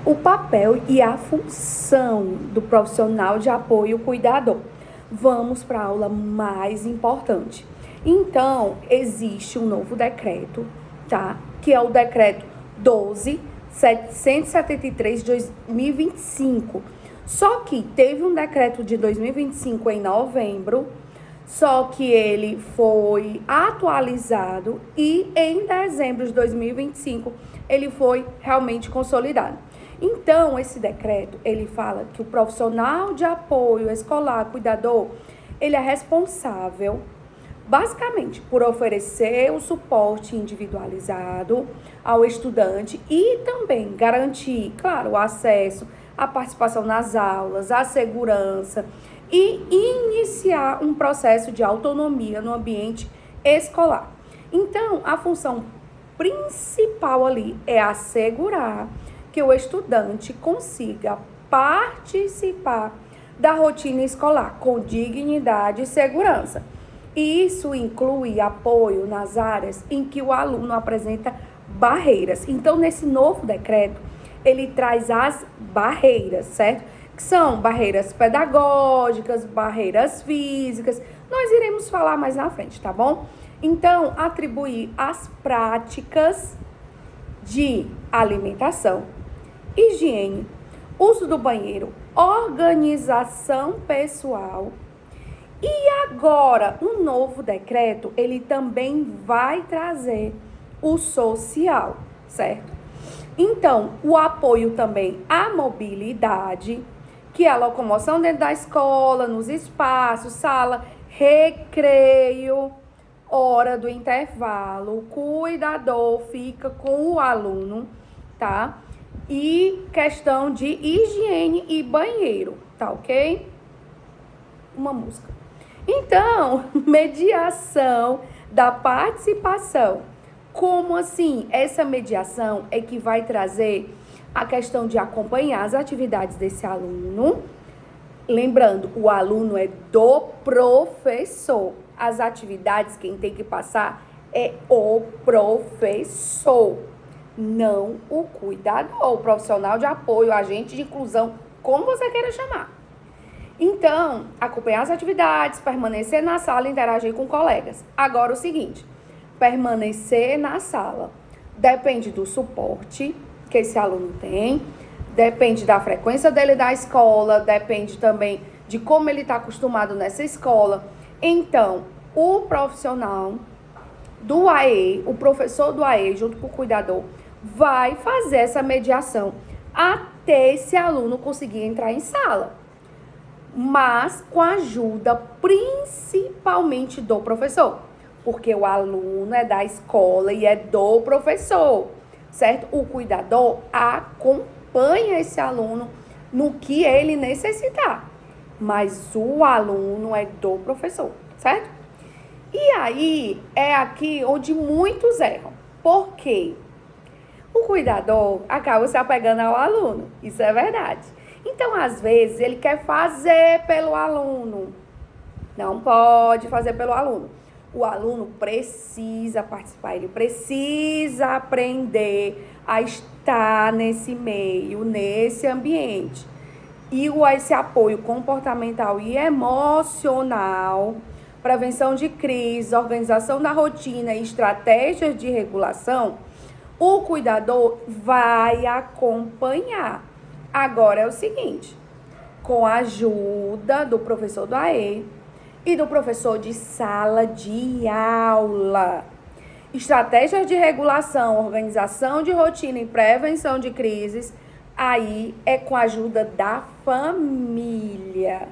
O papel e a função do profissional de apoio cuidador. Vamos para a aula mais importante. Então, existe um novo decreto, tá? Que é o decreto 12.773 de 2025. Só que teve um decreto de 2025 em novembro, só que ele foi atualizado e em dezembro de 2025 ele foi realmente consolidado. Então, esse decreto, ele fala que o profissional de apoio escolar, cuidador, ele é responsável, basicamente, por oferecer o suporte individualizado ao estudante e também garantir, claro, o acesso, a participação nas aulas, a segurança e iniciar um processo de autonomia no ambiente escolar. Então, a função principal ali é assegurar que o estudante consiga participar da rotina escolar com dignidade e segurança. E isso inclui apoio nas áreas em que o aluno apresenta barreiras. Então, nesse novo decreto, ele traz as barreiras, certo? Que são barreiras pedagógicas, barreiras físicas. Nós iremos falar mais na frente, tá bom? Então, atribuir as práticas de alimentação, higiene, uso do banheiro, organização pessoal. E agora, um novo decreto, ele também vai trazer o social, certo? Então, o apoio também à mobilidade, que é a locomoção dentro da escola, nos espaços, sala, recreio, hora do intervalo, o cuidador fica com o aluno, tá? E questão de higiene e banheiro, tá ok? Uma música. Então, mediação da participação. Como assim? Essa mediação é que vai trazer a questão de acompanhar as atividades desse aluno. Lembrando, o aluno é do professor. As atividades, quem tem que passar é o professor, não o cuidador, o profissional de apoio, o agente de inclusão, como você queira chamar. Então, acompanhar as atividades, permanecer na sala e interagir com colegas. Agora, o seguinte, permanecer na sala depende do suporte que esse aluno tem, depende da frequência dele da escola, depende também de como ele está acostumado nessa escola. Então, o profissional do AE, o professor do AE, junto com o cuidador, vai fazer essa mediação até esse aluno conseguir entrar em sala. Mas com a ajuda principalmente do professor, porque o aluno é da escola e é do professor, certo? O cuidador acompanha esse aluno no que ele necessitar, mas o aluno é do professor, certo? E aí é aqui onde muitos erram. Por quê? O cuidador acaba se apegando ao aluno, isso é verdade. Então, às vezes, ele quer fazer pelo aluno. Não pode fazer pelo aluno. O aluno precisa participar, ele precisa aprender a estar nesse meio, nesse ambiente. E esse apoio comportamental e emocional, prevenção de crise, organização da rotina e estratégias de regulação, o cuidador vai acompanhar. Agora é o seguinte, com a ajuda do professor do AE e do professor de sala de aula, estratégias de regulação, organização de rotina e prevenção de crises, aí é com a ajuda da família,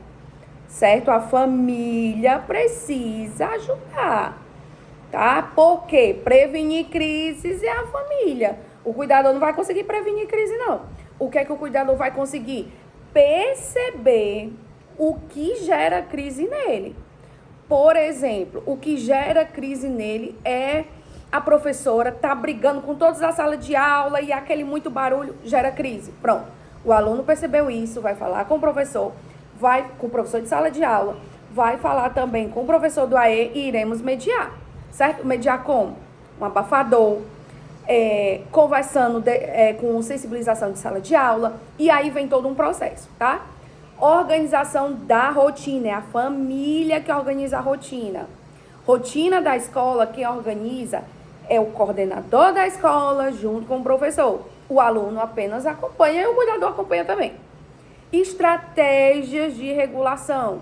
certo? A família precisa ajudar, tá? Porque prevenir crises é a família. O cuidador não vai conseguir prevenir crise, não. O que é que o cuidador vai conseguir? Perceber o que gera crise nele. Por exemplo, o que gera crise nele é a professora tá brigando com todos a sala de aula e aquele muito barulho gera crise. Pronto. O aluno percebeu isso, vai falar com o professor, vai com o professor de sala de aula, vai falar também com o professor do AE e iremos mediar, certo? Mediar como? Um abafador, conversando com sensibilização de sala de aula, e aí vem todo um processo, tá? Organização da rotina, é a família que organiza a rotina. Rotina da escola, quem organiza é o coordenador da escola junto com o professor. O aluno apenas acompanha e o cuidador acompanha também. Estratégias de regulação.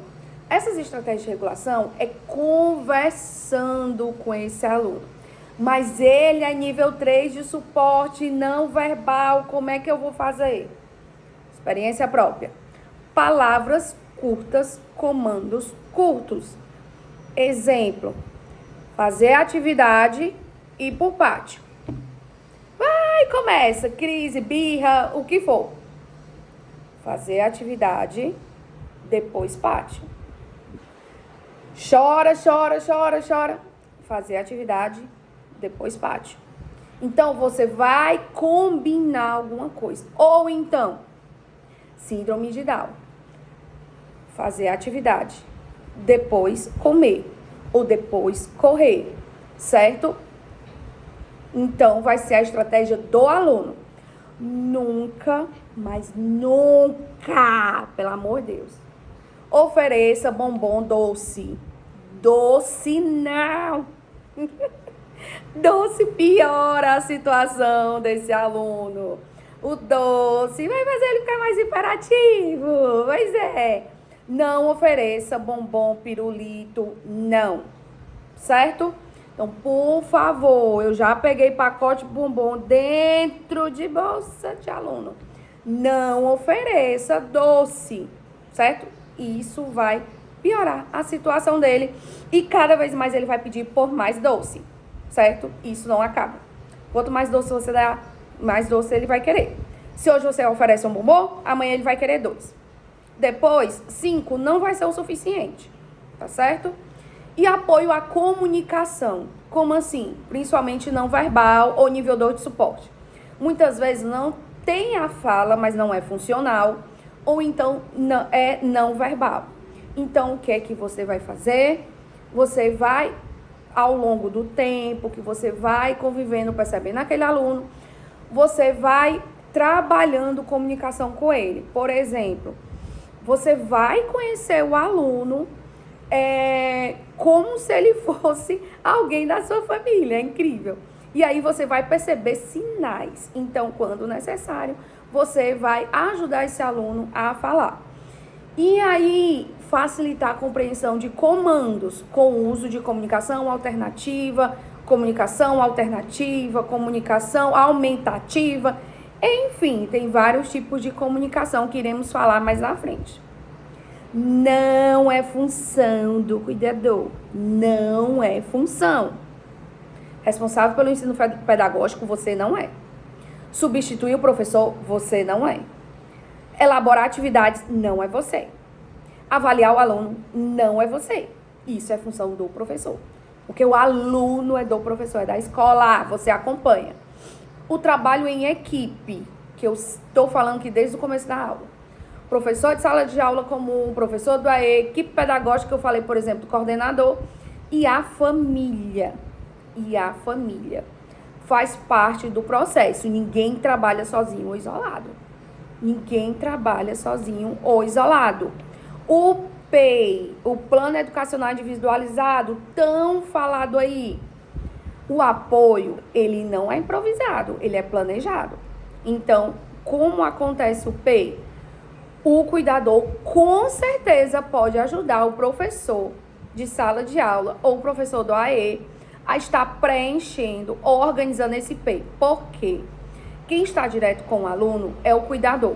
Essas estratégias de regulação é conversando com esse aluno. Mas ele é nível 3 de suporte não verbal. Como é que eu vou fazer? Experiência própria. Palavras curtas, comandos curtos. Exemplo. Fazer atividade e ir pro pátio. Vai, começa. Crise, birra, o que for. Fazer atividade, depois pátio. Chora, chora, chora, chora. Fazer atividade, depois pátio. Então, você vai combinar alguma coisa. Ou então, síndrome de Down. Fazer atividade, depois comer. Ou depois correr, certo? Então, vai ser a estratégia do aluno. Nunca, mas nunca, pelo amor de Deus, ofereça bombom doce. Doce não. Doce piora a situação desse aluno. O doce vai fazer ele ficar mais hiperativo. Pois é. Não ofereça bombom, pirulito, não. Certo? Então, por favor, eu já peguei pacote de bombom dentro de bolsa de aluno. Não ofereça doce, certo? Isso vai piorar a situação dele e cada vez mais ele vai pedir por mais doce, certo? Isso não acaba. Quanto mais doce você dá, mais doce ele vai querer. Se hoje você oferece um bombom, amanhã ele vai querer 2. Depois, 5 não vai ser o suficiente, tá certo? E apoio à comunicação. Como assim? Principalmente não verbal ou nível 2 de suporte. Muitas vezes não tem a fala, mas não é funcional. Ou então é não verbal. Então, o que é que você vai fazer? Você vai, ao longo do tempo que você vai convivendo, percebendo aquele aluno, você vai trabalhando comunicação com ele. Por exemplo, você vai conhecer o aluno como se ele fosse alguém da sua família. É incrível. E aí você vai perceber sinais. Então, quando necessário, você vai ajudar esse aluno a falar. E aí, facilitar a compreensão de comandos com o uso de comunicação alternativa, comunicação aumentativa. Enfim, tem vários tipos de comunicação que iremos falar mais na frente. Não é função do cuidador. Não é função. Responsável pelo ensino pedagógico, você não é. Substituir o professor, você não é. Elaborar atividades, não é você. Avaliar o aluno, não é você. Isso é função do professor. Porque o aluno é do professor, é da escola, você acompanha. O trabalho em equipe, que eu estou falando aqui desde o começo da aula. Professor de sala de aula comum, professor do AE, equipe pedagógica, que eu falei, por exemplo, do coordenador, e a família. E a família faz parte do processo. Ninguém trabalha sozinho ou isolado. Ninguém trabalha sozinho ou isolado. O PEI, o Plano Educacional Individualizado, tão falado aí. O apoio, ele não é improvisado, ele é planejado. Então, como acontece o PEI? O cuidador, com certeza, pode ajudar o professor de sala de aula ou o professor do AE a estar preenchendo ou organizando esse PEI. Por quê? Quem está direto com o aluno é o cuidador.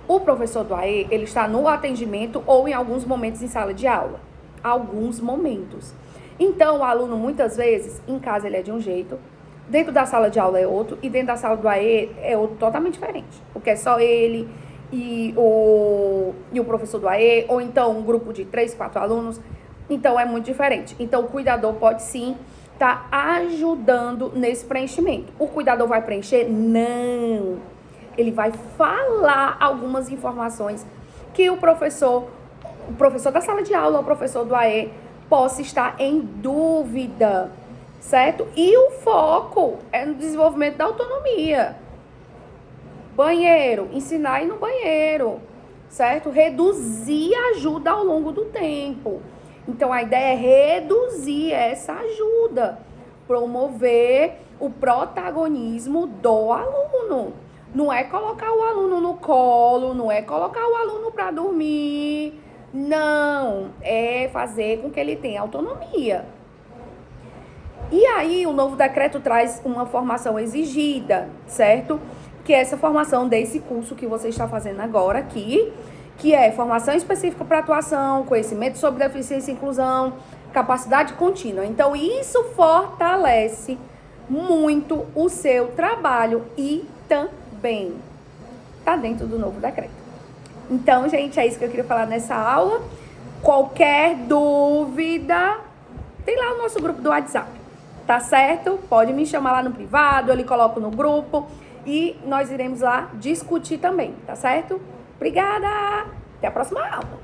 O professor do AE, ele está no atendimento ou em alguns momentos em sala de aula. Alguns momentos. Então, o aluno, muitas vezes, em casa ele é de um jeito, dentro da sala de aula é outro, e dentro da sala do AE é outro totalmente diferente. Porque é só ele e o professor do AE, ou então um grupo de 3, 4 alunos. Então, é muito diferente. Então, o cuidador pode sim estar ajudando nesse preenchimento. O cuidador vai preencher? Não. Ele vai falar algumas informações que o professor da sala de aula, o professor do AE, possa estar em dúvida. certo? E o foco é no desenvolvimento da autonomia. Banheiro, ensinar a ir no banheiro, certo? Reduzir a ajuda ao longo do tempo. Então, a ideia é reduzir essa ajuda, promover o protagonismo do aluno. Não é colocar o aluno no colo, não é colocar o aluno para dormir, não, é fazer com que ele tenha autonomia. E aí, o novo decreto traz uma formação exigida, certo? Que é essa formação desse curso que você está fazendo agora aqui, que é formação específica para atuação, conhecimento sobre deficiência e inclusão, capacidade contínua. Então, isso fortalece muito o seu trabalho e também está dentro do novo decreto. Então, gente, é isso que eu queria falar nessa aula. Qualquer dúvida, tem lá o nosso grupo do WhatsApp, tá certo? Pode me chamar lá no privado, eu lhe coloco no grupo e nós iremos lá discutir também, tá certo? Obrigada! Até a próxima aula!